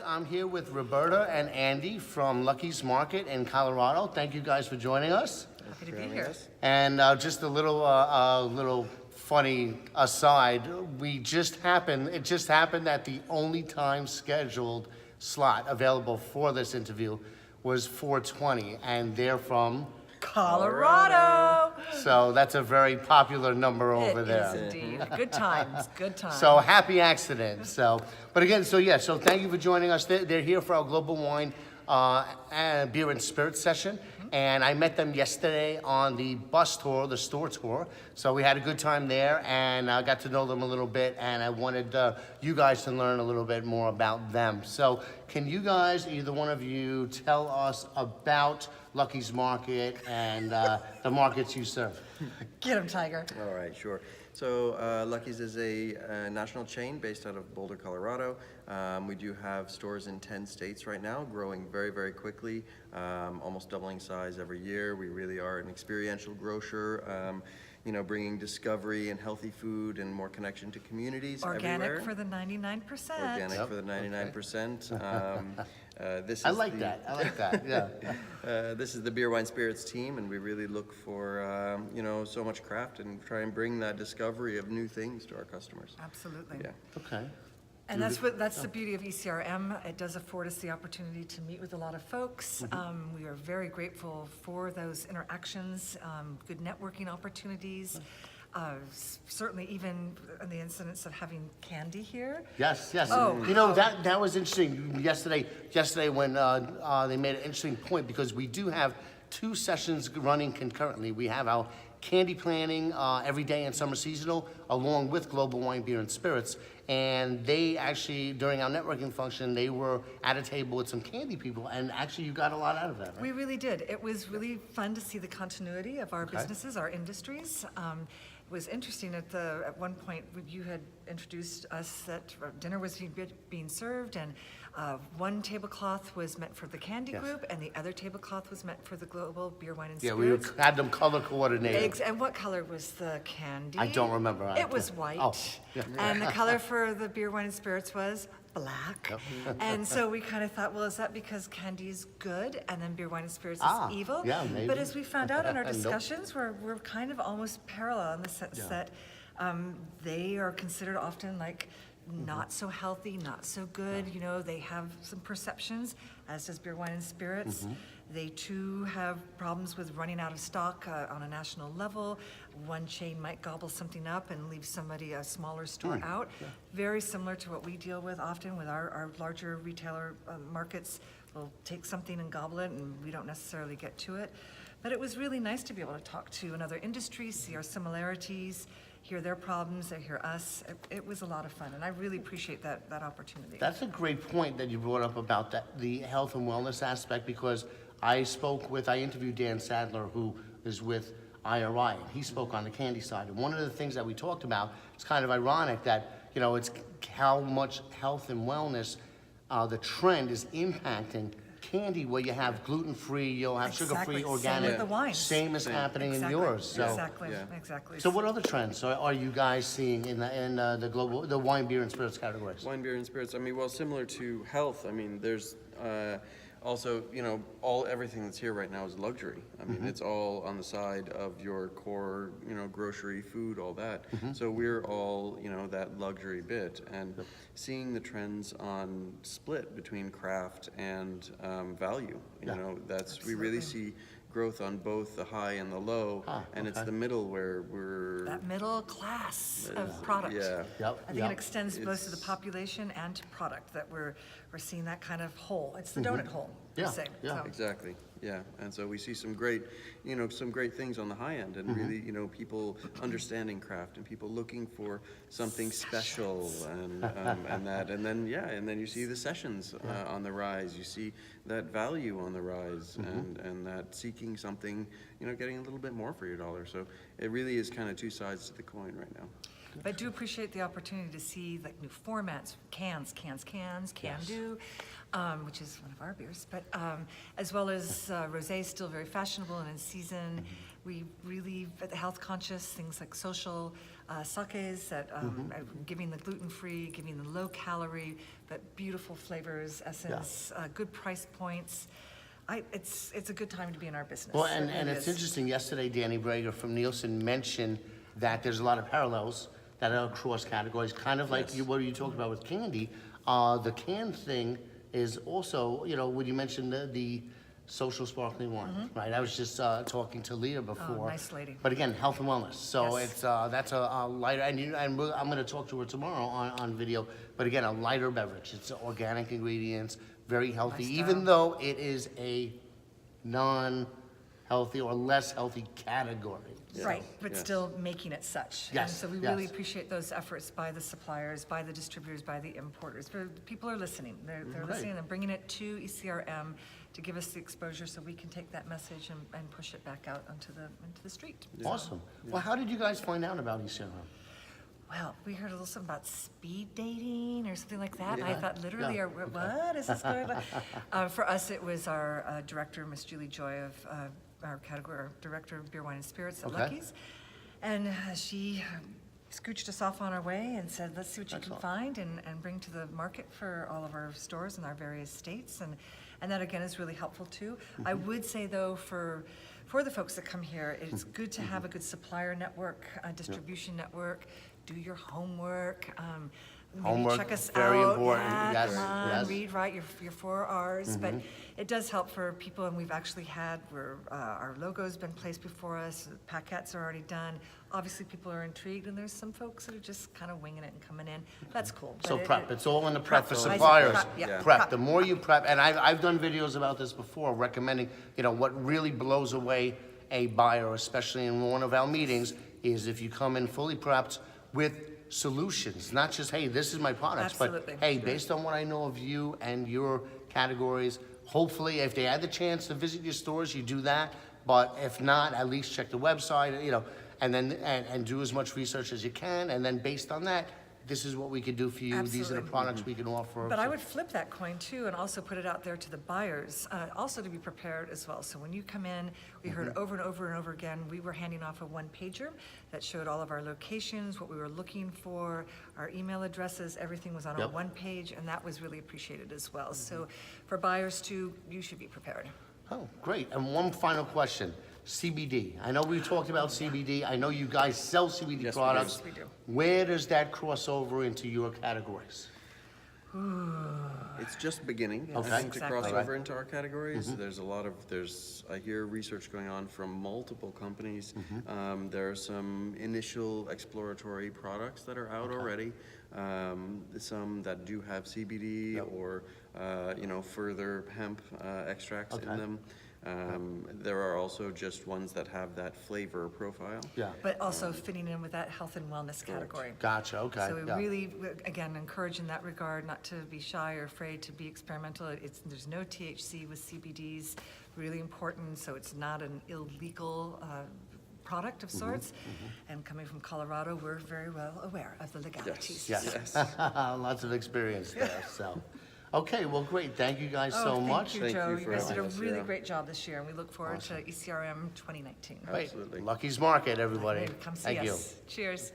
I'm here with Roberta and Andy from Lucky's Market in Colorado. Thank you guys for joining us. Happy to be here. And just a little funny aside. It just happened that the only time scheduled slot available for this interview was 4:20, and they're from Colorado. So that's a very popular number over there. It is indeed. Good times. Good times. So happy accident. But again, so thank you for joining us. They're here for our Global Wine and Beer and Spirits session. And I met them yesterday on the bus tour, the store tour. So we had a good time there, and I got to know them a little bit, and I wanted you guys to learn a little bit more about them. So can you guys, either one of you, tell us about Lucky's Market and the markets you serve? Get him, Tiger. All right, sure. So Lucky's is a national chain based out of Boulder, Colorado. We do have stores in 10 states right now, growing very, very quickly, almost doubling size every year. We really are an experiential grocer, bringing discovery and healthy food and more connection to communities Organic everywhere. for the 99%. Organic for the 99%. I like that, yeah. This is the Beer, Wine, Spirits team, and we really look for, so much craft and try and bring that discovery of new things to our customers. Absolutely. Yeah. Okay. And that's the beauty of ECRM. It does afford us the opportunity to meet with a lot of folks. We are very grateful for those interactions, good networking opportunities. Certainly even in the incidents of having candy here. Yes. Oh. That was interesting yesterday when they made an interesting point, because we do have two sessions running concurrently. We have our candy planning every day in summer seasonal, along with Global Wine, Beer, and Spirits. And they actually, during our networking function, they were at a table with some candy people, and actually you got a lot out of that, right? We really did. It was really fun to see the continuity of our businesses, our industries. It was interesting at one point you had introduced us that dinner was being served, and one tablecloth was meant for the candy group, and the other tablecloth was meant for the Global Beer, Wine, and Spirits. We had them color coordinated. And what color was the candy? I don't remember. It was white. Oh, yeah. And the color for the Beer, Wine, and Spirits was black. And so we kind of thought, well, is that because candy is good and then Beer, Wine, and Spirits is evil? Yeah, maybe. But as we found out in our Nope. discussions, we're kind of almost parallel in the sense that they are considered often like not so healthy, not so good. They have some perceptions, as does Beer, Wine, and Spirits. They too have problems with running out of stock on a national level. One chain might gobble something up and leave a smaller store out. Very similar to what we deal with often with our larger retailer markets. We'll take something and gobble it, and we don't necessarily get to it. But it was really nice to be able to talk to another industry, see our similarities, hear their problems, they hear us. It was a lot of fun, and I really appreciate that opportunity. That's a great point that you brought up about the health and wellness aspect, because I interviewed Dan Sadler, who is with IRI, and he spoke on the candy side. And one of the things that we talked about, it's kind of ironic that, it's how much health and wellness the trend is impacting candy, where you have gluten-free, you'll have sugar-free, organic. Same with the wines. Same is happening in yours. So. Exactly. So what other trends are you guys seeing in the wine, beer, and spirits categories? Wine, beer, and spirits. Similar to health. There's also, everything that's here right now is luxury. It's all on the side of your core, grocery, food, all that. So we're all, that luxury bit, and seeing the trends on split between craft and value. We really see growth on both the high and the low, and it's the middle where we're that middle class of product. Yeah. I think it extends both to the population and to product, that we're seeing that kind of hole. It's the donut hole, per se. So. Exactly. Yeah, and so we see some great things on the high end, and really, people understanding craft and people looking for something special, and then you see the sessions on the rise. You see that value on the rise, and that seeking something, getting a little bit more for your dollar. So it really is kind of two sides to the coin right now. But I do appreciate the opportunity to see like new formats, cans, can do. which is one of our beers, but as well as rosé is still very fashionable and in season. We really, health conscious, things like social sakes that are giving the gluten-free, giving the low-calorie, but beautiful flavors, essence, good price points. It's a good time to be in our business. Well, It and really it's is. interesting, yesterday Danny Brager from Nielsen mentioned that there's a lot of parallels that are across categories, kind of like what you talked about with candy. The can thing is also, when you mentioned the social sparkling wine, right? I was just talking to Leah before. Nice lady. But again, health and wellness. So Yes. it's that's a lighter, and I'm going to talk to her tomorrow on video. But again, a lighter beverage. It's organic ingredients, very healthy, Lifestyle. even though it is a non-healthy or less healthy category. Right, but Yes. still making it such. Yes, And so we really yes. appreciate those efforts by the suppliers, by the distributors, by the importers. People are listening. They're Right. listening and bringing it to ECRM to give us the exposure so we can take that message and push it back out into the street. Awesome. Well, how did you guys find out about ECRM? Well, we heard a little something about speed dating or something like that, and I Yeah. thought, literally, Yeah. what is this going on? For us, it was our director, Miss Julie Joy of our category, our director of beer, wine, and spirits at Okay. Lucky's, and she scooched us off on our way and said, let's see what you can Excellent. find and bring to the market for all of our stores in our various states, and that again is really helpful too. I would say though, for the folks that come here, it's good to have a good supplier network, a distribution network. Do your homework. Maybe Homework, check us very out. important. Yeah, Yes, come on, yes. read, write your 4 R's. But it does help for people, and we've actually had where our logo's been placed before us. Paquettes are already done. Obviously, people are intrigued, and there's some folks that are just kind of winging it and coming in. That's cool. So But prep, it's all in the prep for I said suppliers. prep, yeah, Yeah. Prep, the more you prep, and I've done videos about this before, recommending, what really blows away a buyer, especially in one of our meetings, is if you come in fully prepped with solutions, not just, hey, this is my products, Absolutely. but hey, based on what I know of you and your categories, hopefully if they had the chance to visit your stores, you do that, but if not, at least check the website, and then and do as much research as you can, and then based on that, this is what we could do for you. These are the Absolutely. products we can offer. But I would flip that coin too and also put it out there to the buyers, also to be prepared as well. So when you come in, we heard over and over and over again, we were handing off a one-pager that showed all of our locations, what we were looking for, our email addresses, everything was on a Yep. one page, and that was really appreciated as well. So for buyers too, you should be prepared. Oh, great. And one final question. CBD. I know we talked about CBD. I know you guys sell CBD Yes, we do. products. Yes, we do. Where does that cross over into your categories? It's just beginning, Okay. I think, to Exactly. cross All right. over into our categories. I hear research going on from multiple companies. There are some initial exploratory products that are out already. Some that do have CBD or, further hemp extracts Okay. in them. There are also just ones that have that flavor profile. Yeah. But also fitting in with that health and wellness category. Gotcha. Okay. So we yeah. really, again, encourage in that regard, not to be shy or afraid to be experimental. There's no THC with CBDs, really important, so it's not an illegal product of sorts. And coming from Colorado, we're very well aware of the legalities. Yes. Lots of experience there. So, okay. Well, great. Thank you guys so much. Thank you, Thank Joe. you You for guys did a having us, really yeah. great job this year, and we look forward to ECRM 2019. Great. Absolutely. Lucky's Market, everybody. Come see Thank you. us. Cheers.